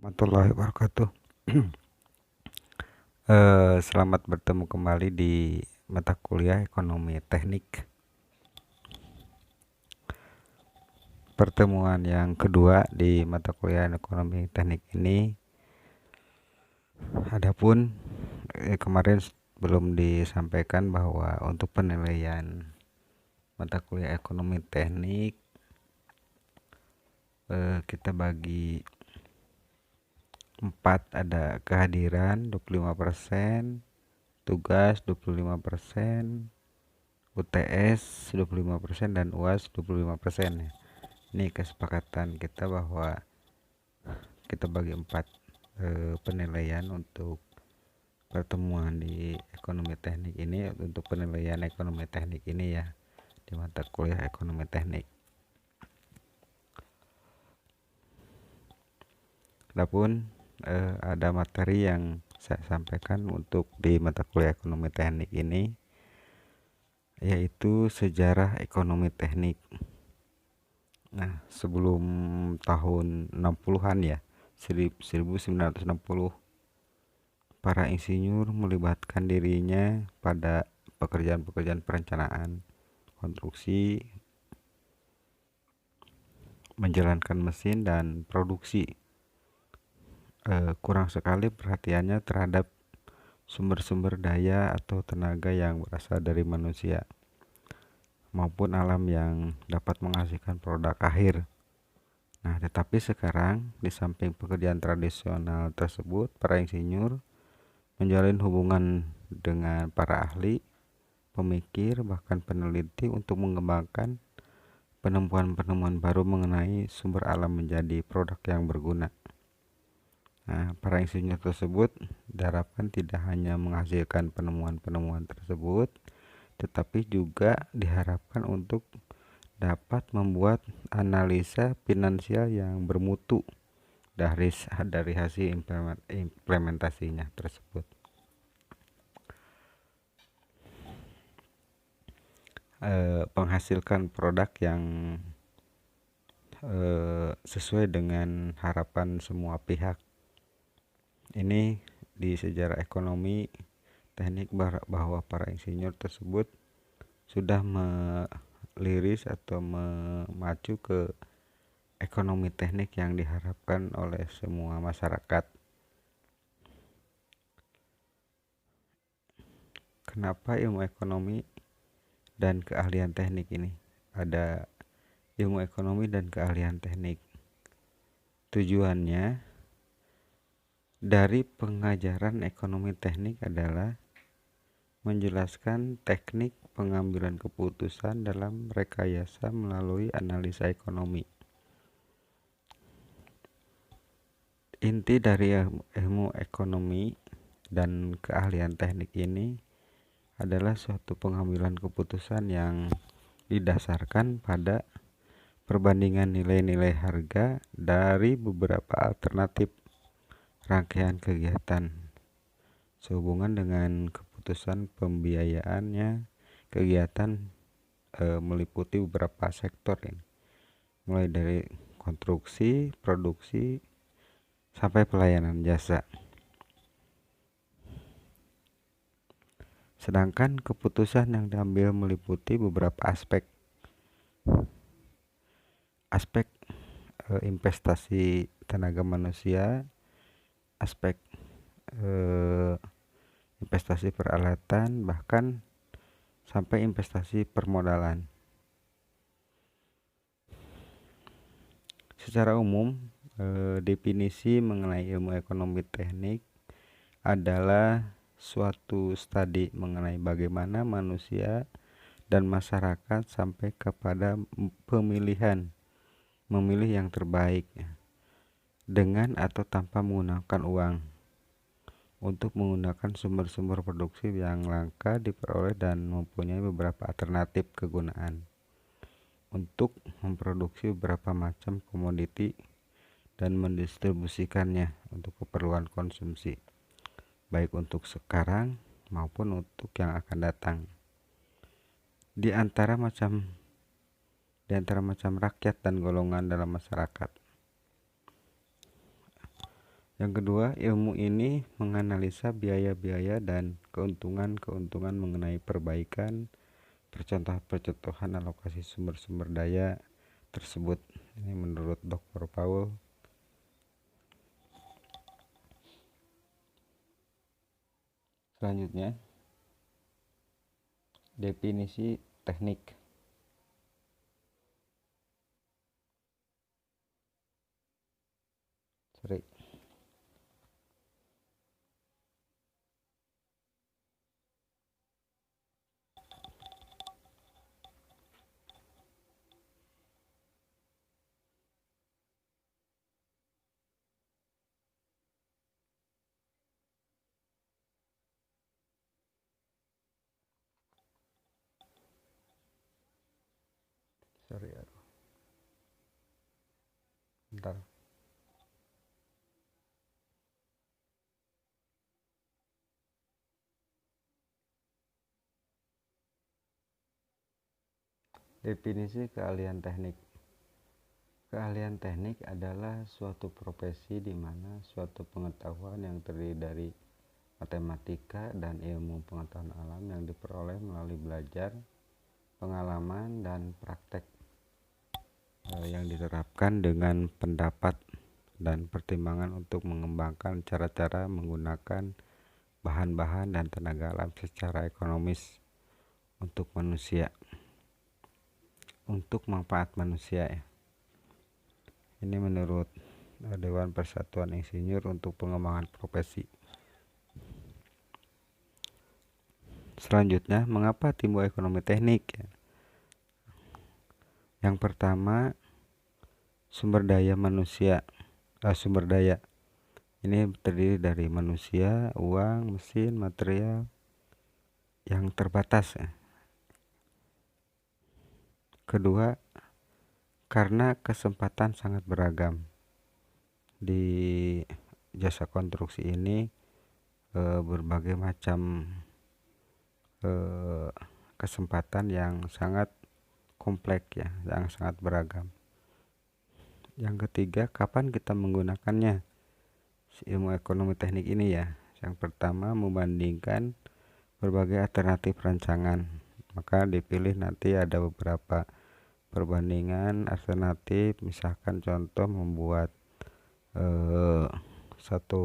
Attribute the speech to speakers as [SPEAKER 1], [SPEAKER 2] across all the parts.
[SPEAKER 1] Warahmatullahi wabarakatuh. Selamat bertemu kembali di mata kuliah Ekonomi Teknik. Pertemuan yang kedua di mata kuliah Ekonomi Teknik ini. Adapun kemarin belum disampaikan bahwa untuk penilaian mata kuliah Ekonomi Teknik kita bagi 4, ada kehadiran 25%, tugas 25%, UTS 25%, dan UAS 25%. Ini kesepakatan kita bahwa kita bagi 4 penilaian untuk pertemuan di ekonomi teknik ini, untuk penilaian ekonomi teknik ini ya, di mata kuliah ekonomi teknik. Adapun ada materi yang saya sampaikan untuk di mata kuliah ekonomi teknik ini, yaitu sejarah ekonomi teknik. Nah, sebelum tahun 60-an ya, 1960, para insinyur melibatkan dirinya pada pekerjaan-pekerjaan perencanaan, konstruksi, menjalankan mesin, dan produksi. Kurang sekali perhatiannya terhadap sumber-sumber daya atau tenaga yang berasal dari manusia maupun alam yang dapat menghasilkan produk akhir. Nah, tetapi sekarang di samping pekerjaan tradisional tersebut, para insinyur menjalin hubungan dengan para ahli, pemikir, bahkan peneliti untuk mengembangkan penemuan-penemuan baru mengenai sumber alam menjadi produk yang berguna. Nah, para insinyur tersebut diharapkan tidak hanya menghasilkan penemuan-penemuan tersebut, tetapi juga diharapkan untuk dapat membuat analisa finansial yang bermutu dari hasil implementasinya tersebut. Menghasilkan produk yang sesuai dengan harapan semua pihak. Ini di sejarah ekonomi teknik bahwa para insinyur tersebut sudah meliris atau memacu ke ekonomi teknik yang diharapkan oleh semua masyarakat. Kenapa ilmu ekonomi dan keahlian teknik ini? Ada ilmu ekonomi dan keahlian teknik. Tujuannya dari pengajaran ekonomi teknik adalah menjelaskan teknik pengambilan keputusan dalam rekayasa melalui analisa ekonomi. Inti dari ilmu ekonomi dan keahlian teknik ini adalah suatu pengambilan keputusan yang didasarkan pada perbandingan nilai-nilai harga dari beberapa alternatif rangkaian kegiatan sehubungan dengan keputusan pembiayaannya. Kegiatan meliputi beberapa sektor ini, mulai dari konstruksi, produksi, sampai pelayanan jasa. Sedangkan keputusan yang diambil meliputi beberapa aspek investasi tenaga manusia, aspek investasi peralatan, bahkan sampai investasi permodalan. Secara umum, definisi mengenai ilmu ekonomi teknik adalah suatu studi mengenai bagaimana manusia dan masyarakat sampai kepada memilih yang terbaik dengan atau tanpa menggunakan uang, untuk menggunakan sumber-sumber produksi yang langka diperoleh dan mempunyai beberapa alternatif kegunaan untuk memproduksi beberapa macam komoditi dan mendistribusikannya untuk keperluan konsumsi, baik untuk sekarang maupun untuk yang akan datang. Di antara macam rakyat dan golongan dalam masyarakat. Yang kedua, ilmu ini menganalisa biaya-biaya dan keuntungan-keuntungan mengenai perbaikan, percontohan alokasi sumber-sumber daya tersebut. Ini menurut Dr. Paul. Selanjutnya, definisi teknik. Bentar. Definisi keahlian teknik. Keahlian teknik adalah suatu profesi di mana suatu pengetahuan yang terdiri dari matematika dan ilmu pengetahuan alam yang diperoleh melalui belajar, pengalaman, dan praktek yang diterapkan dengan pendapat dan pertimbangan untuk mengembangkan cara-cara menggunakan bahan-bahan dan tenaga alam secara ekonomis untuk manusia, untuk manfaat manusia ya. Ini menurut Dewan Persatuan Insinyur untuk pengembangan profesi. Selanjutnya, mengapa timbul ekonomi teknik? Yang pertama, sumber daya manusia. Sumber daya ini terdiri dari manusia, uang, mesin, material yang terbatas. Kedua, karena kesempatan sangat beragam di jasa konstruksi ini, berbagai macam kesempatan yang sangat kompleks ya, yang sangat beragam. Yang ketiga, kapan kita menggunakannya ilmu ekonomi teknik ini ya? Yang pertama, membandingkan berbagai alternatif rancangan, maka dipilih nanti ada beberapa perbandingan alternatif, misalkan contoh membuat satu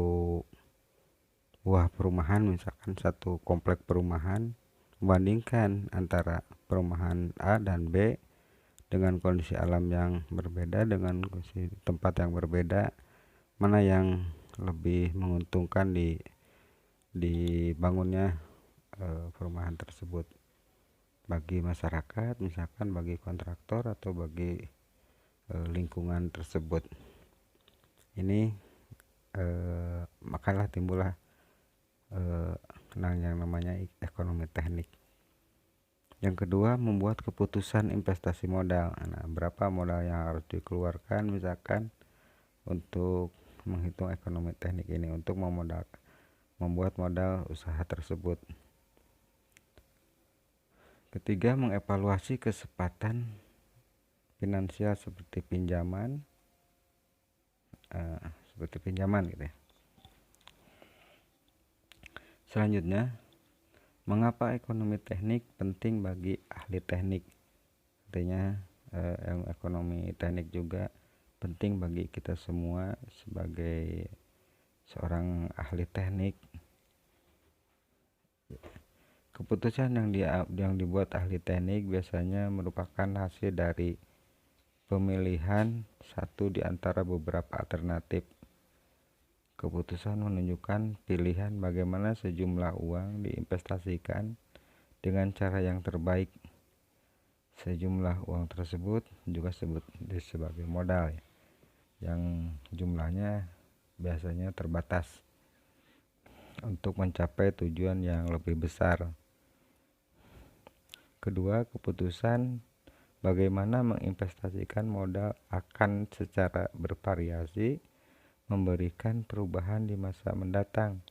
[SPEAKER 1] buah perumahan, misalkan satu komplek perumahan, membandingkan antara perumahan A dan B dengan kondisi alam yang berbeda, dengan kondisi tempat yang berbeda, mana yang lebih menguntungkan dibangunnya perumahan tersebut bagi masyarakat, misalkan bagi kontraktor atau bagi lingkungan tersebut. Ini makalah timbullah yang namanya ekonomi teknik. Yang kedua, membuat keputusan investasi modal. Nah, berapa modal yang harus dikeluarkan misalkan untuk menghitung ekonomi teknik ini, untuk membuat modal usaha tersebut. Ketiga, mengevaluasi kesempatan finansial seperti pinjaman, gitu ya. Selanjutnya, mengapa ekonomi teknik penting bagi ahli teknik? Artinya ekonomi teknik juga penting bagi kita semua sebagai seorang ahli teknik. Keputusan yang dibuat ahli teknik biasanya merupakan hasil dari pemilihan satu di antara beberapa alternatif. Keputusan menunjukkan pilihan bagaimana sejumlah uang diinvestasikan dengan cara yang terbaik. Sejumlah uang tersebut juga disebut sebagai modal ya, yang jumlahnya biasanya terbatas untuk mencapai tujuan yang lebih besar. Kedua, keputusan bagaimana menginvestasikan modal akan secara bervariasi memberikan perubahan di masa mendatang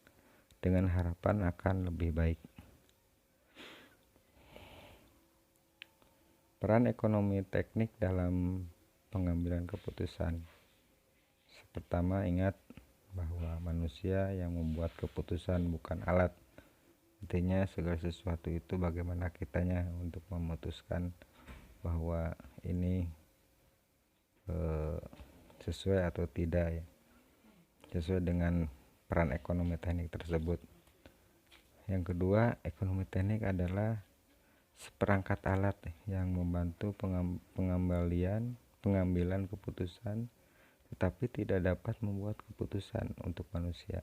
[SPEAKER 1] dengan harapan akan lebih baik. Peran ekonomi teknik dalam pengambilan keputusan. Pertama, ingat bahwa manusia yang membuat keputusan, bukan alat. Intinya segala sesuatu itu bagaimana kitanya untuk memutuskan bahwa ini sesuai atau tidak ya, sesuai dengan peran ekonomi teknik tersebut. Yang kedua, ekonomi teknik adalah seperangkat alat yang membantu pengambilan keputusan, tetapi tidak dapat membuat keputusan untuk manusia.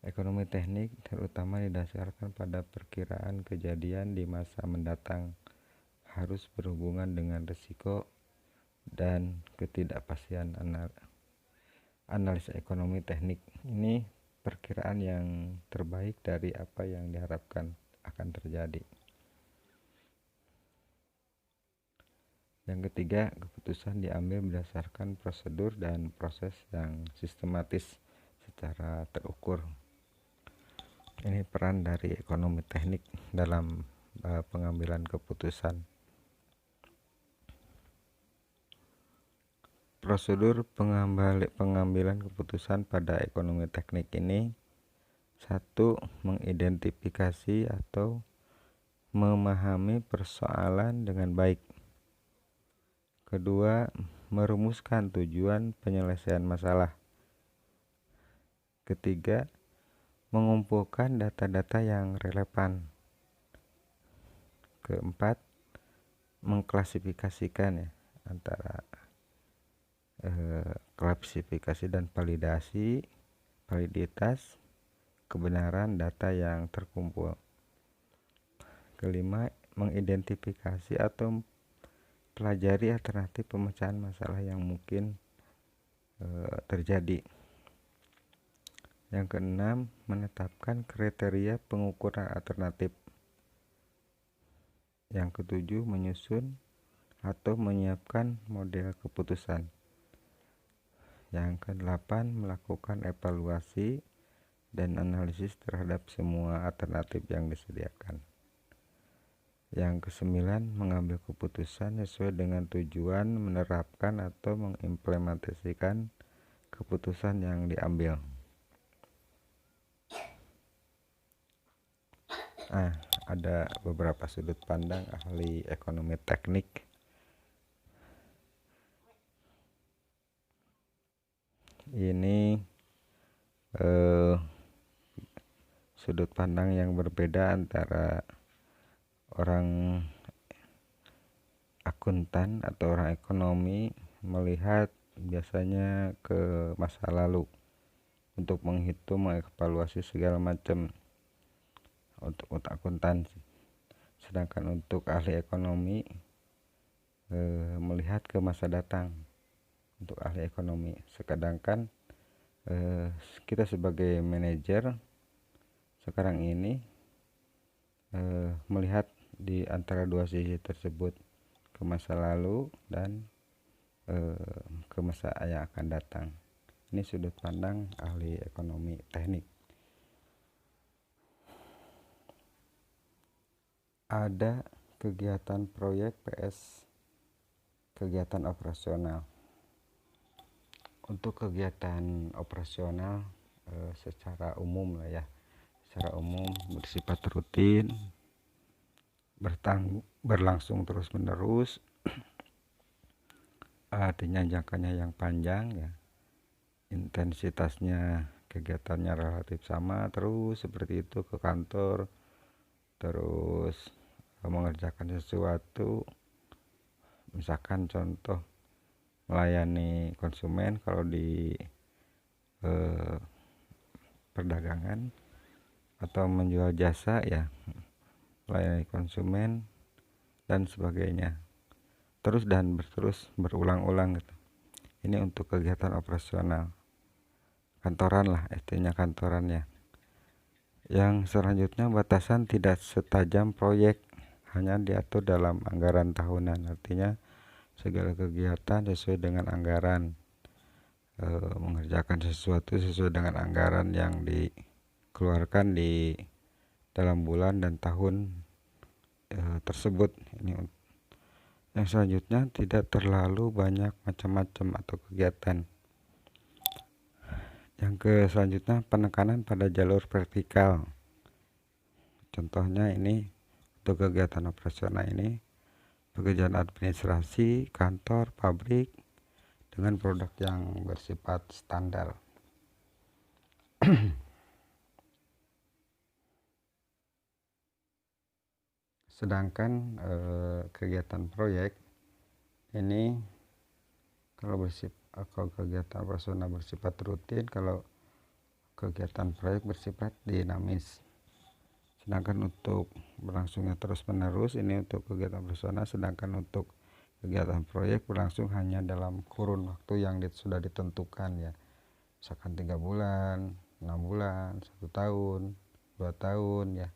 [SPEAKER 1] Ekonomi teknik terutama didasarkan pada perkiraan kejadian di masa mendatang, harus berhubungan dengan risiko dan ketidakpastian. Analisa ekonomi teknik ini perkiraan yang terbaik dari apa yang diharapkan akan terjadi. Yang ketiga, keputusan diambil berdasarkan prosedur dan proses yang sistematis secara terukur. Ini peran dari ekonomi teknik dalam pengambilan keputusan. Prosedur pengambilan keputusan pada ekonomi teknik ini: 1. Mengidentifikasi atau memahami persoalan dengan baik. 2. Merumuskan tujuan penyelesaian masalah. 3. Mengumpulkan data-data yang relevan. 4. Mengklasifikasikan ya, antara klasifikasi dan validitas kebenaran data yang terkumpul. 5. Mengidentifikasi atau pelajari alternatif pemecahan masalah yang mungkin terjadi. Yang 6. Menetapkan kriteria pengukuran alternatif. Yang 7. Menyusun atau menyiapkan model keputusan. Yang ke-8, melakukan evaluasi dan analisis terhadap semua alternatif yang disediakan. Yang ke-9, mengambil keputusan sesuai dengan tujuan menerapkan atau mengimplementasikan keputusan yang diambil. Ada beberapa sudut pandang ahli ekonomi teknik. Ini sudut pandang yang berbeda antara orang akuntan atau orang ekonomi melihat biasanya ke masa lalu untuk menghitung, mengevaluasi segala macam untuk akuntansi. Sedangkan untuk ahli ekonomi melihat ke masa datang untuk ahli ekonomi. Sedangkan kita sebagai manajer sekarang ini melihat di antara dua sisi tersebut, ke masa lalu dan ke masa yang akan datang. Ini sudut pandang ahli ekonomi teknik. Ada kegiatan proyek PS kegiatan operasional. Untuk kegiatan operasional secara umum lah ya, secara umum bersifat rutin, berlangsung terus menerus, artinya jangkanya yang panjang ya, intensitasnya kegiatannya relatif sama terus seperti itu ke kantor, terus mengerjakan sesuatu, misalkan contoh melayani konsumen kalau di perdagangan, atau menjual jasa ya, melayani konsumen dan sebagainya, terus berulang-ulang gitu. Ini untuk kegiatan operasional kantoran lah, artinya kantorannya. Yang selanjutnya, batasan tidak setajam proyek, hanya diatur dalam anggaran tahunan, artinya segala kegiatan sesuai dengan anggaran, mengerjakan sesuatu sesuai dengan anggaran yang dikeluarkan di dalam bulan dan tahun tersebut. Ini yang selanjutnya, tidak terlalu banyak macam-macam atau kegiatan. Yang ke selanjutnya penekanan pada jalur vertikal. Contohnya ini untuk kegiatan operasional ini pekerjaan administrasi, kantor, pabrik dengan produk yang bersifat standar. Sedangkan kegiatan proyek ini kalau kegiatan operasional bersifat rutin, kalau kegiatan proyek bersifat dinamis. Sedangkan untuk berlangsungnya terus-menerus ini untuk kegiatan operasional, sedangkan untuk kegiatan proyek berlangsung hanya dalam kurun waktu yang sudah ditentukan ya. Misalkan 3 bulan, 6 bulan, 1 tahun, 2 tahun ya.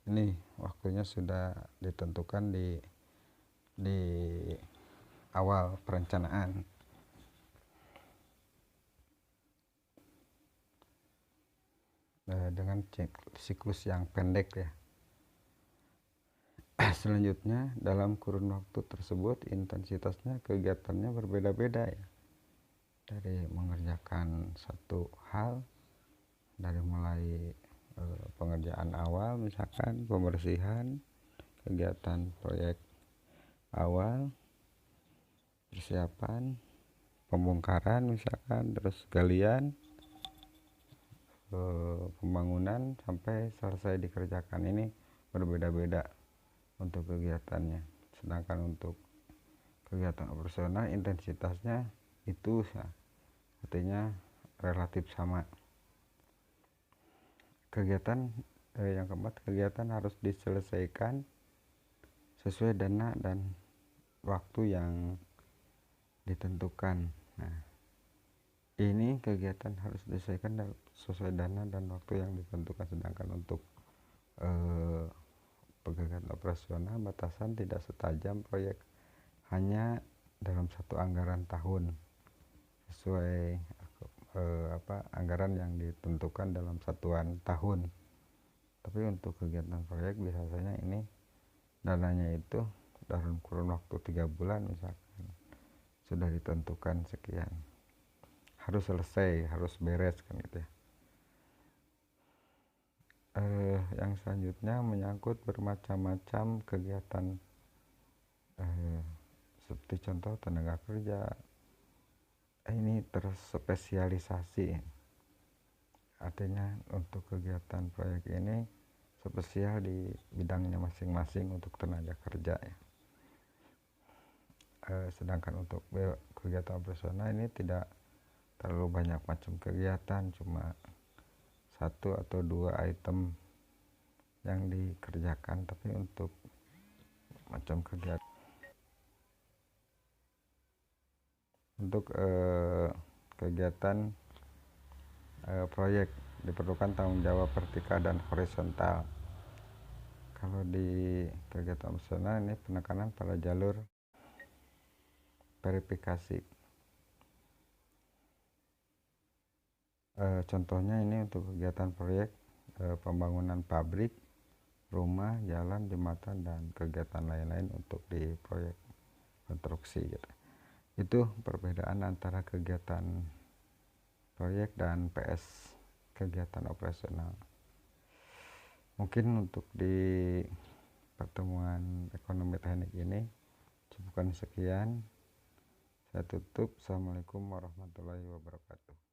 [SPEAKER 1] Ini waktunya sudah ditentukan di awal perencanaan. Dengan siklus yang pendek ya. Selanjutnya dalam kurun waktu tersebut intensitasnya kegiatannya berbeda-beda ya. Dari mengerjakan satu hal, dari mulai pengerjaan awal misalkan pembersihan, kegiatan proyek awal, persiapan, pembongkaran misalkan, terus galian, pembangunan sampai selesai dikerjakan, ini berbeda-beda untuk kegiatannya. Sedangkan untuk kegiatan operasional intensitasnya itu artinya relatif sama. Kegiatan yang keempat, kegiatan harus diselesaikan sesuai dana dan waktu yang ditentukan. Nah, ini kegiatan harus diselesaikan sesuai dana dan waktu yang ditentukan. Sedangkan untuk kegiatan operasional batasan tidak setajam proyek, hanya dalam satu anggaran tahun sesuai anggaran yang ditentukan dalam satuan tahun. Tapi untuk kegiatan proyek biasanya ini dananya itu dalam kurun waktu 3 bulan misalkan sudah ditentukan sekian, harus selesai, harus beres kan gitu ya. Yang selanjutnya menyangkut bermacam-macam kegiatan, seperti contoh tenaga kerja ini terspesialisasi, artinya untuk kegiatan proyek ini spesial di bidangnya masing-masing untuk tenaga kerja ya. Sedangkan untuk kegiatan operasional ini tidak terlalu banyak macam kegiatan, cuma 1 atau 2 item yang dikerjakan. Tapi untuk macam kegiatan untuk kegiatan proyek diperlukan tanggung jawab vertikal dan horizontal. Kalau di kegiatan operasional ini penekanan pada jalur verifikasi. Contohnya ini untuk kegiatan proyek pembangunan pabrik, rumah, jalan, jembatan, dan kegiatan lain-lain untuk di proyek konstruksi gitu. Itu perbedaan antara kegiatan proyek dan PS kegiatan operasional. Mungkin untuk di pertemuan ekonomi teknik ini cukupkan sekian. Saya tutup. Assalamualaikum warahmatullahi wabarakatuh.